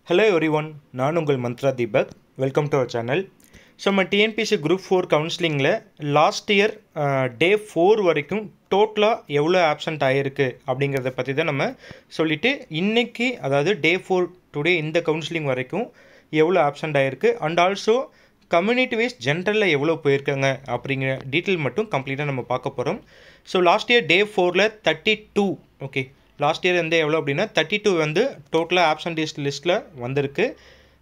Hello everyone, நான் உங்கள் Mantra Deepak. Welcome to our channel. So நம்ம டிஎன்பிஎஸ்சி குரூப் 4 கவுன்சிலிங்கில் லாஸ்ட் இயர் டே 4 வரைக்கும் டோட்டலாக எவ்வளோ ஆப்சண்ட் ஆகிருக்கு அப்படிங்கிறத பற்றி தான் நம்ம சொல்லிவிட்டு இன்றைக்கி அதாவது டே 4 டுடே இந்த கவுன்சிலிங் வரைக்கும் எவ்வளோ ஆப்சண்ட் ஆகிருக்கு அண்ட் ஆல்சோ கம்யூனிட்டி வைஸ் ஜென்ரலில் எவ்வளோ போயிருக்காங்க அப்படிங்கிற டீட்டெயில் மட்டும் கம்ப்ளீட்டாக நம்ம பார்க்க போகிறோம். ஸோ லாஸ்ட் இயர் டே 4ல் 32 ஓகே லாஸ்ட் இயர் வந்து எவ்வளோ அப்படின்னா 32 வந்து டோட்டலாக ஆப்சன்டீஸ் லிஸ்ட்டில் வந்திருக்கு.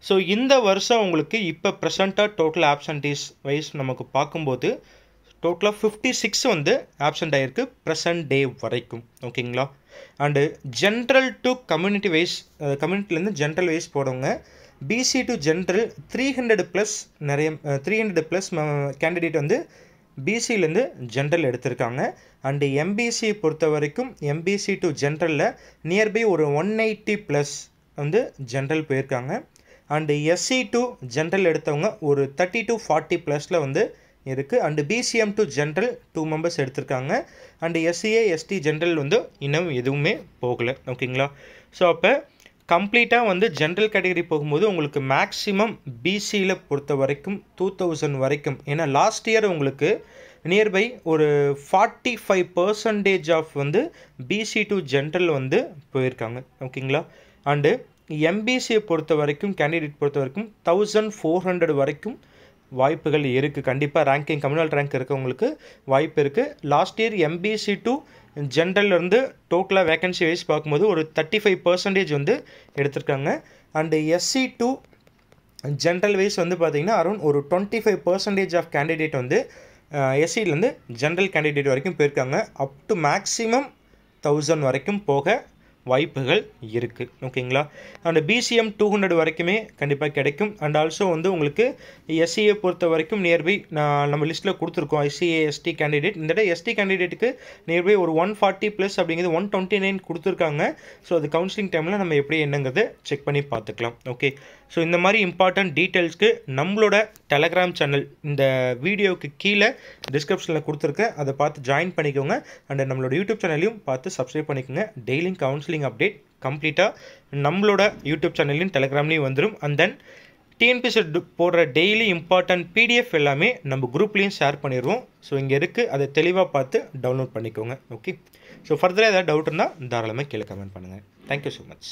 ஸோ இந்த வருஷம் உங்களுக்கு இப்போ ப்ரெசண்ட்டாக டோட்டல் ஆப்சன்டீஸ் வைஸ் நமக்கு பார்க்கும்போது டோட்டலாக 56 வந்து ஆப்சண்ட் ஆகிருக்கு ப்ரெசன்ட் டே வரைக்கும். ஓகேங்களா? And general to community wise கம்யூனிட்டிலேருந்து ஜென்ரல் வைஸ் போடுறவங்க பிசி டு ஜென்ரல் 300+ நிறைய 300+ கேண்டிடேட் வந்து பிசியிலேருந்து ஜென்ரல் எடுத்திருக்காங்க. அண்டு எம்பிசி பொறுத்த வரைக்கும் எம்பிசி டு ஜென்ரலில் நியர்பை ஒரு 180+ வந்து ஜென்ரல் போயிருக்காங்க. அண்டு எஸ்சி டு ஜென்ரல் எடுத்தவங்க ஒரு 30 to 40+ வந்து இருக்குது. And BCM to general 2 members எடுத்திருக்காங்க. அண்டு எஸ்சிஏ எஸ்டி ஜென்ரல் வந்து இன்னும் எதுவுமே போகலை. ஓகேங்களா? ஸோ அப்போ கம்ப்ளீட்டாக வந்து ஜென்ரல் கேட்டகரி போகும்போது உங்களுக்கு மேக்ஸிமம் பிசியில் பொறுத்த வரைக்கும் 2000 வரைக்கும், ஏன்னா லாஸ்ட் இயர் உங்களுக்கு நியர்பை ஒரு 45% ஆஃப் வந்து பிசி டு ஜென்ரல் வந்து போயிருக்காங்க. ஓகேங்களா? அண்டு எம்பிசியை பொறுத்த வரைக்கும் கேண்டிடேட் பொறுத்த வரைக்கும் 1400 வரைக்கும் வாய்ப்புகள் இருக்குது. கண்டிப்பாக ரேங்கிங் கம்யூனல் ரேங்க் இருக்கவங்களுக்கு வாய்ப்பு இருக்குது. லாஸ்ட் இயர் எம்பிசி டு ஜென்ரல்லேருந்து டோட்டலாக வேகன்சி வைஸ் பார்க்கும்போது ஒரு 35% வந்து எடுத்திருக்காங்க. And SC to general wise வந்து பார்த்திங்கன்னா அரௌண்ட் ஒரு 25% ஆஃப் கேண்டிடேட் வந்து எஸ்சிலேருந்து ஜென்ரல் கேண்டிடேட் வரைக்கும் போயிருக்காங்க. அப் டு மேக்ஸிமம் 1000 வரைக்கும் போக வாய்ப்புகள் இருக்குது. ஓகேங்களா? அண்ட் பிசிஎம் 200 வரைக்குமே கண்டிப்பாக கிடைக்கும். அண்ட் ஆல்சோ வந்து உங்களுக்கு எஸ்சிஏ பொறுத்த வரைக்கும் நியர்பை நம்ம லிஸ்ட்டில் கொடுத்துருக்கோம் எஸ்சிஏ எஸ்டி கேண்டிடேட். இந்த எஸ்டி கேண்டிடேட்டுக்கு நியர்பை ஒரு 140+ அப்படிங்கிறது 129 கொடுத்துருக்காங்க. ஸோ அது கவுன்சிலிங் டைமில் நம்ம எப்படி என்னங்கிறத செக் பண்ணி பார்த்துக்கலாம். ஓகே, ஸோ இந்த மாதிரி இம்பார்ட்டன்ட் டீட்டெயில்ஸ்க்கு நம்மளோட டெலகிராம் சேனல் இந்த வீடியோவுக்கு கீழே டிஸ்கிரிப்ஷனில் கொடுத்துருக்கேன், அதை பார்த்து ஜாயின் பண்ணிக்கோங்க. அண்ட் நம்மளோட யூடியூப் சேனலையும் பார்த்து சப்ஸ்கிரைப் பண்ணிக்கோங்க. டெய்லியும் கவுன்சிலிங் அப்டேட் கம்ப்ளீட்டாக நம்மளோட யூடியூப் சேனல்லையும் டெலகிராம்லேயும் வந்துடும். அண்ட் தென் டிஎன்பிஎஸ்சி போடுற டெய்லி இம்பார்ட்டன்ட் பிடிஎஃப் எல்லாமே நம்ம குரூப்லேயும் ஷேர் பண்ணிடுவோம். ஸோ இங்கே இருக்குது, அதை தெளிவாக பார்த்து டவுன்லோட் பண்ணிக்கோங்க. ஓகே, ஸோ ஃபர்தராக ஏதாவது டவுட் இருந்தால் தாராளமாக கீழே கமெண்ட் பண்ணுங்கள். Thank you so much.